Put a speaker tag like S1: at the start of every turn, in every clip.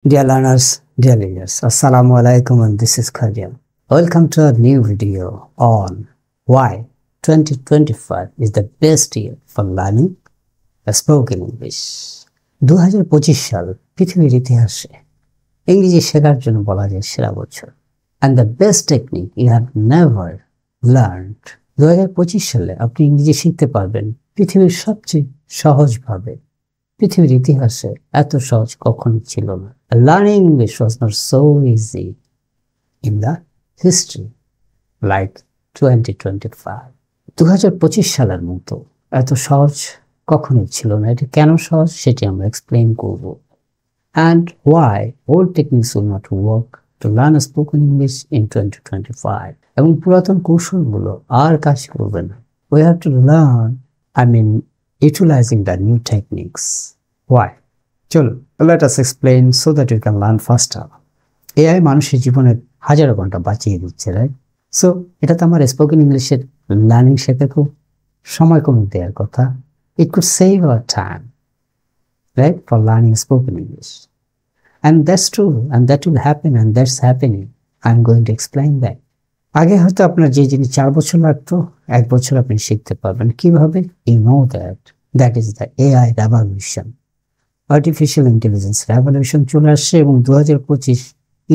S1: Dear learners, dear leaders, Assalamu alaikum, and this is Khadim. Welcome to a new video on why 2025 is the best year for learning spoken English. 2025 সাল পৃথিবীর ইতিহাসে ইংরেজি শেখার জন্য বলা যায় সেরা বছর। And the best technique you have never learned. 2025 সালে আপনি ইংরেজি শিখতে পারবেন পৃথিবীর সবচেয়ে সহজভাবে। পৃথিবীর ইতিহাসে এত সহজ কখনো ছিল না। Learning English was not so easy in the history like 2025. 2025 সালের মতো এত সহজ কখনোই ছিল না। এটা কেন সহজ সেটি আমরা এক্সপ্লেইন করব। And why old techniques will not work to learn spoken English in 2025. এবং পুরাতন কৌশলগুলো আর কাজ করবে না। We have to learn, utilizing the new techniques. Why? চলো, let us explain so that you can learn faster. AI মানুষের জীবনের হাজারো ঘন্টা বাঁচিয়ে দিচ্ছে, রাইট? সো এটা তো আমার স্পোকেন ইংলিশের লার্নিং শেখাকেও সময় কমিয়ে দেওয়ার কথা। It could save our time, right, for learning spoken English. And that's true, and that will happen, and that's happening. I'm going to explain that. আগে হয়তো আপনার যে জিনিস 4 বছর লাগতো 1 বছর আপনি শিখতে পারবেন। কিভাবে? You know that is the AI revolution. Artificial intelligence revolution চলে আসছে এবং 2025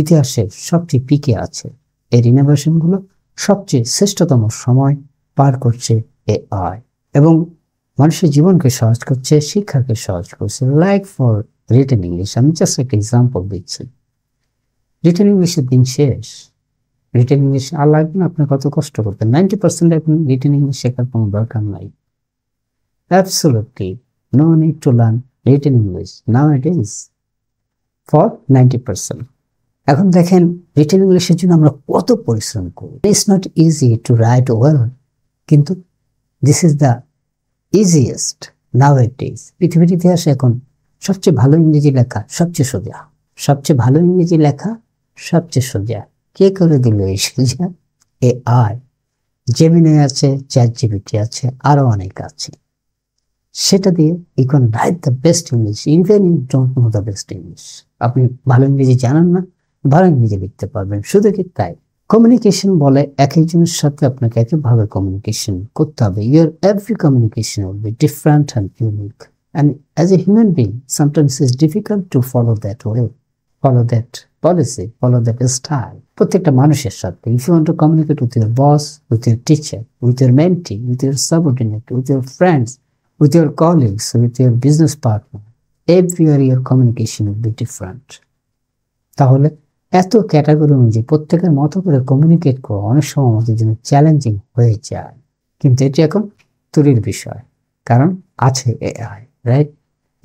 S1: ইতিহাসের সবচেয়ে পিকে আছে। এই ইনোভেশনগুলো সবচেয়ে শ্রেষ্ঠতম সময় পার করছে AI এবং মানুষের জীবনকে সহজ করছে, শিক্ষাকে সহজ করছে। লাইক ফর রিটেন ইংলিশ, আমি জাস্ট একটা এক্সাম্পল দিচ্ছি। রিটেন ইংলিশের দিন শেষ। রিটেন ইংলিশ আর লাগবে না, আপনি কত কষ্ট করতেন। 90% এখন রিটেন ইংলিশ শেখার কোনো দরকার নাই। Absolutely no need to learn written English nowadays for 90%. এখন দেখেন রিটেন ইংলিশের জন্য আমরা কত পরিশ্রম করি। It's not easy to write well, কিন্তু this is the easiest nowadays. পৃথিবীর ইতিহাসে এখন সবচেয়ে ভালো ইংরেজি লেখা সবচেয়ে সোজা। সবচেয়ে ভালো ইংরেজি লেখা সবচেয়ে সোজা। কে করে দিল এই সোজা? AI, জেমিনি আছে, চ্যাটজিপিটি আছে, আরো অনেক আছে। সেটা দিয়ে you can write the best English even you don't know the best English. আপনি ভালো ইংরেজি জানেন না, ভালো ইংরেজি লিখতে পারবেন। শুধু কি তাই? কমিউনিকেশন বলে এক একজনের সাথে আপনাকে একইভাবে কমিউনিকেশন করতে হবে। Your every communication will be different and unique. And as a human being, sometimes it's difficult to follow that way, follow that policy, follow that style. প্রত্যেকটা মানুষের সাথে if you want to communicate with your boss, with your teacher, with your mentee, with your subordinate, with your friends, with your colleagues, with your business partner, everywhere your communication will be different. তাহলে এত category অনুযায়ী প্রত্যেকের মতো করে communicate করা অনেক সময় আমাদের জন্য চ্যালেঞ্জিং হয়ে যায়, কিন্তু এটি এখন তুলির বিষয়, কারণ আছে AI, রাইট?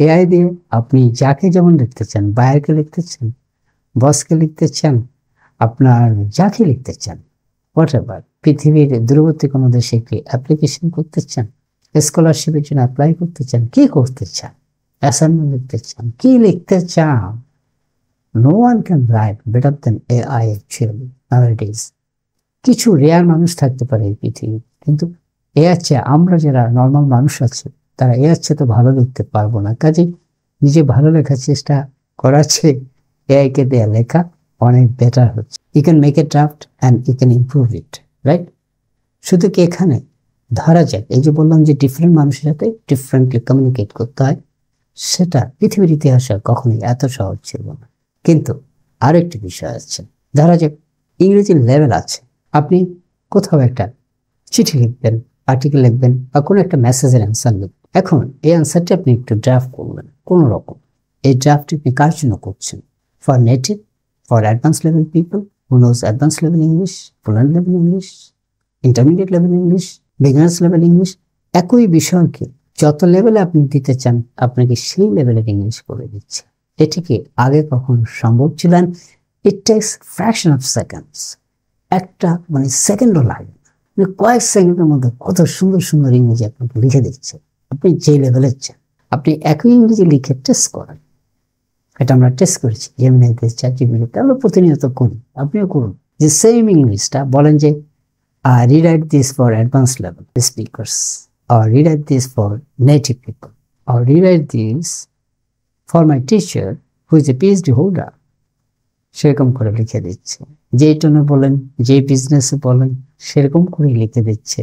S1: AI দিয়ে আপনি যাকে যেমন লিখতে চান, বায়ারকে লিখতে চান, বসকে লিখতে চান, আপনার যাকে লিখতে চান, হোয়াট এভার, পৃথিবীর দূরবর্তী কোনো দেশে একটি অ্যাপ্লিকেশন করতে চান, স্কলারশিপের জন্য অ্যাপ্লাই করতে চান, কি করতে চান, অ্যাসাইনমেন্ট লিখতে চান, কি লিখতে চান, no one can write better than AI actually nowadays. কিছু রেয়ার মানুষ থাকতে পারে এই পৃথিবী, কিন্তু AI চেয়ে আমরা যারা নর্মাল মানুষ আছে তারা AI চেয়ে তো ভালো লিখতে পারবো না। কাজে নিজে ভালো লেখার চেষ্টা করার চেয়ে AI কে দেয়া লেখা অনেক বেটার হচ্ছে। You can make a draft and you can improve it, right? শুধু কি এখানে ধরা যাক, এই যে বললাম যে ডিফারেন্ট মানুষের সাথে ডিফারেন্টলি কমিউনিকেট করতে হয়, সেটা পৃথিবীর ইতিহাসে কখনোই এত সহজ ছিল না। কিন্তু আরেকটি বিষয় আছে, ধরা যাক ইংরেজির লেভেল আছে, আপনি কোথাও একটা চিঠি লিখবেন, আর্টিকেল লিখবেন বা কোনো একটা মেসেজের অ্যান্সার লিখবেন। এখন এই অ্যান্সারটি আপনি একটু ড্রাফট করবেন কোনো রকম। এই ড্রাফটটি আপনি কার জন্য করছেন? For native, for advance level people who knows advance level English, fluent level English, intermediate level English, beginners level English. একই বিষয়কে যত লেভেলে আপনি দিতে চান আপনাকে সেই লেভেলের ইংলিশ করে দিচ্ছে। এটি কি আগে কখনো সম্ভব ছিল? It takes fraction of seconds, একটা সেকেন্ডও লাগে না, কয়েক সেকেন্ডের মধ্যে কত সুন্দর সুন্দর ইংরেজি আপনাকে লিখে দিচ্ছে আপনি যে লেভেলের চান। আপনি একই ইংরেজি লিখে টেস্ট করেন, এটা আমরা টেস্ট করেছি জেমিনিতে, চ্যাটজিপিটিতে, আমরা প্রতিনিয়ত করি, আপনিও করুন। যে সেম ইংলিশটা বলেন যে rewrite this for advanced level speakers, or rewrite this for native people, or rewrite this for my teacher who is a PhD holder সেরকম করে লিখে দিচ্ছে, যেই টোনে বলেন, যে বিজনেসে বলেন সেরকম করে লিখে দিচ্ছে।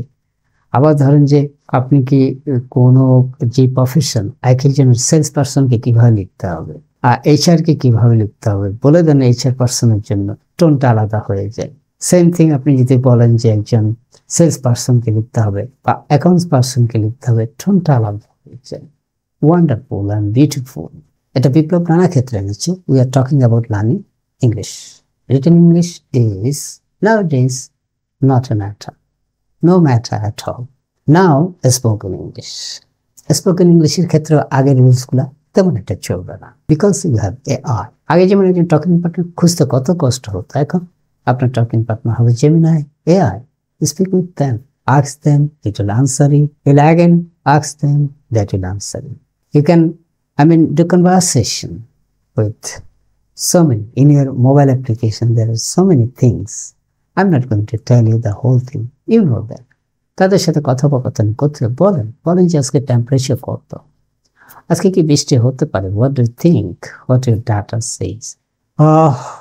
S1: আবার ধরেন যে আপনি কি কোনো যে প্রফেশন, এক একজনের সেলস পার্সনকে কিভাবে লিখতে হবে আর এইচআর কে কিভাবে লিখতে হবে বলে দেন এইচআর পার্সনের জন্য, টোনটা আলাদা হয়ে যায়। সেম থিং আপনি যদি বলেন যে একজন সেলস পার্সনকে লিখতে হবে বা অ্যাকাউন্টস পার্সনকে লিখতে হবে, টোনটা আলাদা হয়ে যায়। Wonderful and beautiful. এটা বিপ্লব নানা ক্ষেত্রে এনেছে। We are talking about learning English. Written English is nowadays not a matter, no matter at all. Now spoken English. Spoken English এর ক্ষেত্রে আগের রুলসগুলো তেমন একটা চলবে না, বিকজ ইউ হ্যাভ AI। আগে যেমন একজন টকিং পার্টনার খুঁজতে কত কষ্ট হতো, এখন আপনার টকিং পার্টনার হবে Gemini, AI. Speak with them, ask them, it will answer you. You'll again ask them, that will answer you. You can, do conversation with so many. In your mobile application, there are so many things. I'm not going to tell you the whole thing. You know that. তাদের সাথে কথোপকথন করতে বলেন যে আজকে temperature কত, আজকে কি বৃষ্টি হতে পারে, what do you think, what your data says,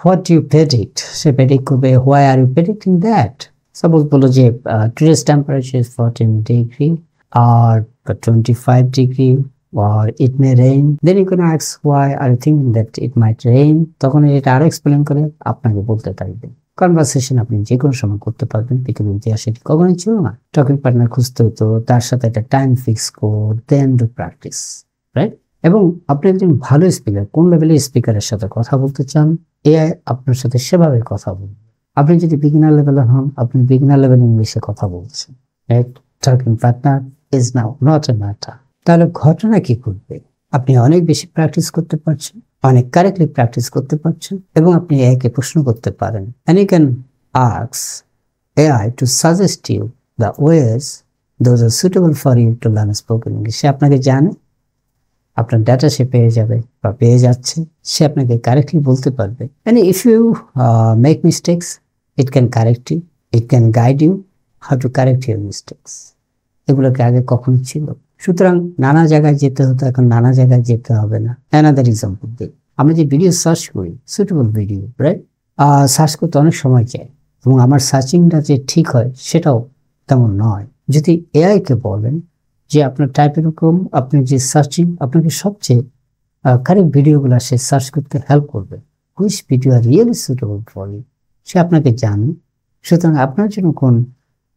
S1: what do you predict, say predict করবে, why are you predicting that? Suppose বলো যে today's temperature is 14 degree or 25 degree or it may rain, then you can ask why are you thinking that it might rain, তখন এটা আরো explain করে আপনাকে বলতে থাকবে। কনভারসেশন আপনি যে কোনো সময় করতে পারবেন, পৃথিবীর ইতিহাসে কখনোই ছিল না। টকিং পার্টনার খুঁজতে হতো, তার সাথে একটা টাইম ফিক্স কর, দেন ডু প্র্যাকটিস, রাইট? এবং আপনি একজন ভালো স্পিকার, কোন লেভেলের স্পিকারের সাথে কথা বলতে চান, এআই আপনার সাথে সেভাবে কথা বলবে। আপনি যদি বিগিনার লেভেলের হন, আপনি বিগিনার লেভেল ইংলিশে কথা বলছেন, right? Talking partner is now not a matter. তাহলে ঘটনা কি ঘটবে? আপনি অনেক বেশি প্র্যাকটিস করতে পারছেন, অনেক কারেক্টলি প্র্যাকটিস করতে পারছেন, এবং আপনি এআইকে প্রশ্ন করতে পারেন। And you can ask AI to suggest you the ways those are suitable for you to learn spoken English. সে আপনাকে জানে, আপনার ডাটা সে পেয়ে যাবে বা পেয়ে যাচ্ছে, সে আপনাকে কারেক্টলি বলতে পারবে। And if you make mistakes, it can correct you, it can guide you how to correct your mistakes. এগুলোকে আগে কখনো ছিল। সুতরাং নানা জায়গায় যেতে হতো, এখন নানা জায়গায় যেতে হবে না। অ্যানাদার এক্সাম্পল দিই, আমরা যে ভিডিও সার্চ করি, সুটেবল ভিডিও, রাইট? সার্চ করতে অনেক সময় চাই, এবং আমার সার্চিংটা যে ঠিক হয় সেটাও তেমন নয়। যদি এআইকে বলেন যে আপনার টাইপের রকম আপনি যে সার্চিং, আপনাকে সবচেয়ে কারেক্ট ভিডিওগুলো সে সার্চ করতে হেল্প করবে, which video are really suitable for you, সে আপনাকে জানে। সুতরাং আপনার জন্য কোন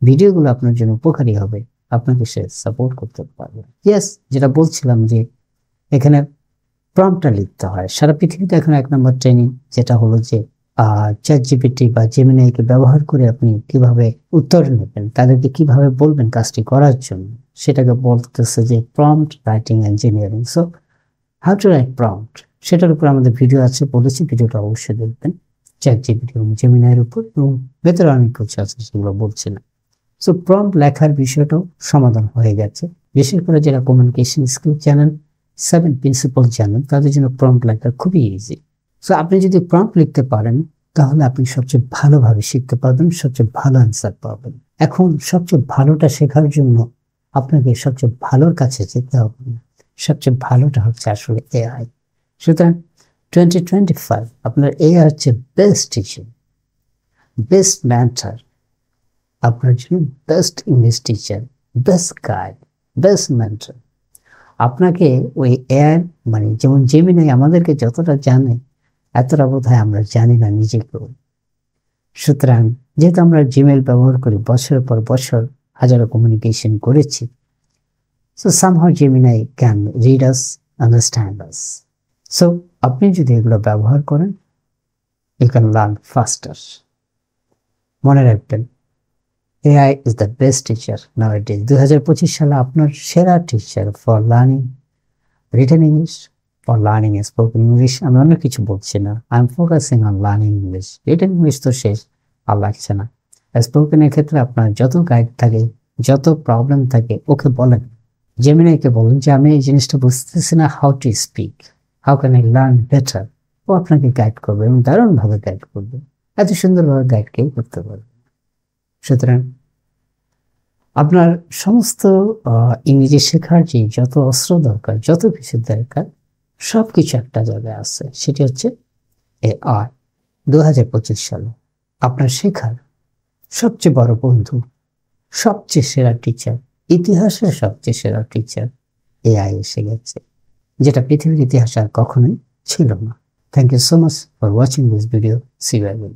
S1: ভিডিওগুলো আপনার জন্য উপকারী হবে, আপনাকে সে সাপোর্ট করতে পারবে। ইয়েস, যেটা বলছিলাম যে এখানে প্রম্পটটা লিখতে হয়। সারা পৃথিবীতে এখন 1 নম্বর ট্রেনিং যেটা হলো যে চ্যাটজিপিটি বা জেমিনাইকে ব্যবহার করে আপনি কিভাবে উত্তর নেবেন, তাদেরকে কিভাবে বলবেন কাজটি করার জন্য, সেটাকে বলতেছে যে prompt writing engineering. So how to right prompt, সেটার উপর আমাদের ভিডিও আছে, বলেছি, ভিডিওটা অবশ্যই দেখবেন চ্যাটজিপিটি এবং জেমিনাইয়ের উপর, এবং ভেতরে অনেক কিছু আছে সেগুলো বলছি না। সো প্রম্পট লেখার বিষয়টাও সমাধান হয়ে গেছে। বিশেষ করে যারা কমিউনিকেশন স্কিল জানেন, 7 প্রিন্সিপাল জানেন, তাদের জন্য প্রম্পট লেখা খুবই ইজি। সো আপনি যদি প্রম্পট লিখতে পারেন, তাহলে আপনি সবচেয়ে ভালোভাবে শিখতে পারবেন, সবচেয়ে ভালো অ্যান্সার পাবেন। এখন সবচেয়ে ভালোটা শেখার জন্য আপনাকে সবচেয়ে ভালোর কাছে যেতে হবে না, সবচেয়ে ভালোটা হচ্ছে আসলে এআই। সুতরাং 2025 আপনার এআই হচ্ছে বেস্ট টিচার, বেস্ট মেন্টর, আপনার জন্য best English teacher, best guide, best mentor. আপনাকে ওই এআই যেমন জেমিনাই আমাদেরকে যতটা জানে, এতটা বোধহয় আমরা জানি না নিজেকেও। সুতরাং যেহেতু আমরা জিমেল ব্যবহার করি, বছরের পর বছর হাজারো কমিউনিকেশন করেছি, so somehow Gemini can read us, understand us. So আপনি যদি এগুলো ব্যবহার করেন, ইউ ক্যান লার্ন ফাস্টার। মনে রাখবেন, AI is the best teacher nowadays. 2025 সালে আপনার সেরা teacher for learning written English, for learning spoken English. আমি অন্য কিছু বলছি না, I am focusing on learning English. Written English তো শেষ, আর লাগছে না। স্পোকেনের ক্ষেত্রে আপনার যত গাইড থাকে, যত প্রবলেম থাকে, ওকে বলেন, জেমিনাইকে বলেন যে আমি এই জিনিসটা বুঝতেছি না, how to speak, how can I learn better. ও আপনাকে গাইড করবে এবং দারুণভাবে গাইড করবে। এত সুন্দরভাবে গাইড কেউ করতে পারবে। সুতরাং আপনার সমস্ত ইংরেজি শেখার যে যত অস্ত্র দরকার, যত কিছু দরকার, সবকিছু একটা জায়গায় আছে, সেটি হচ্ছে এআই। 2025 সালে আপনার শেখার সবচেয়ে বড় বন্ধু, সবচেয়ে সেরা টিচার, ইতিহাসের সবচেয়ে সেরা টিচার এআই এসে গেছে, যেটা পৃথিবীর ইতিহাসে আর কখনোই ছিল না। Thank you so much for watching this video. See you again.